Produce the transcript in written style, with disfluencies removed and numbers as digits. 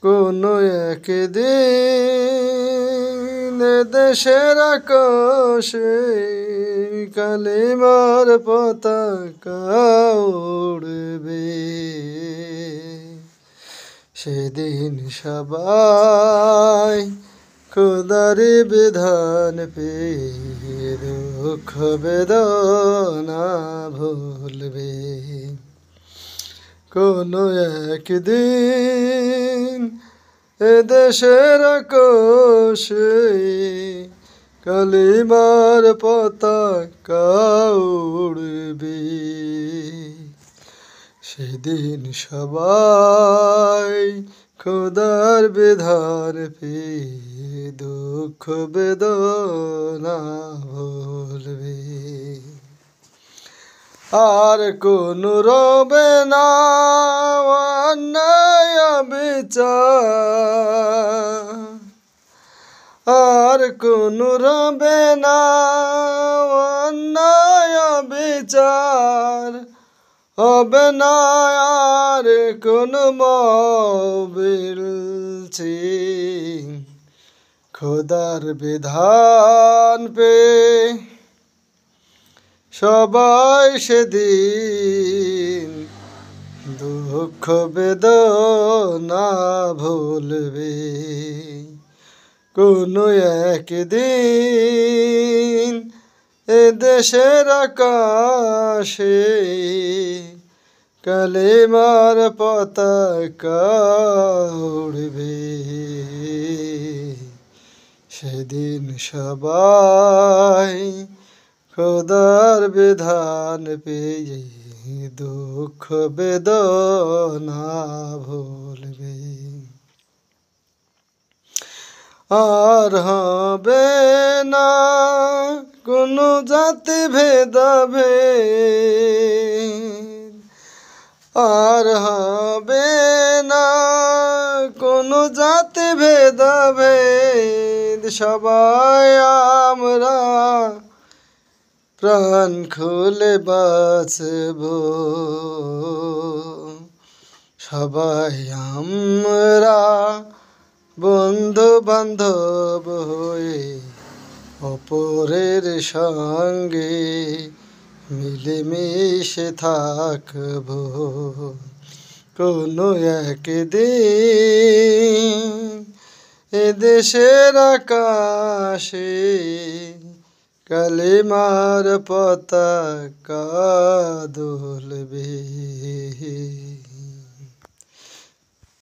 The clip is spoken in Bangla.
কোনো একদিন দেশের আকাশে কালিমার পতাকা উড়বে। সেদিন সবাই খোদার বিধান পেয়ে দুঃখ বেদনা ভুলবে। কোনো একদিন এদেশের আকাশে কালিমার পতাকা উড়বে। সেদিন সবাই খোদার বিধান পেয়ে দুঃখ বেদনা ভুলবে। আর কোনো রবে না অন্যায় বিচার, আর কোনো রবে না অন্যায় বিচার, হবে না আর কোনো মবিল খোদার বিধান পে সবাই সেদিন দুঃখ বেদনা ভুলবে। কোনো একদিন এদেশের আকাশে কালিমার পতাকা উড়বে। সেদিন সবাই খোদার বিধান পেয়ে দুঃখ বেদনা ভুলবে। আর হবে না কোনো জাতি ভেদাভেদ, আর হবে না কোনো জাতি ভেদাভেদ। সবাই আমরা প্রাণ খুলে বাঁচব, সবাই আমরা বন্ধু বান্ধব হয়ে অপরের সঙ্গে মিলেমিশে থাকব। কোনো একদিন এদেশের আকাশে কালিমার পতাকা দুলবে।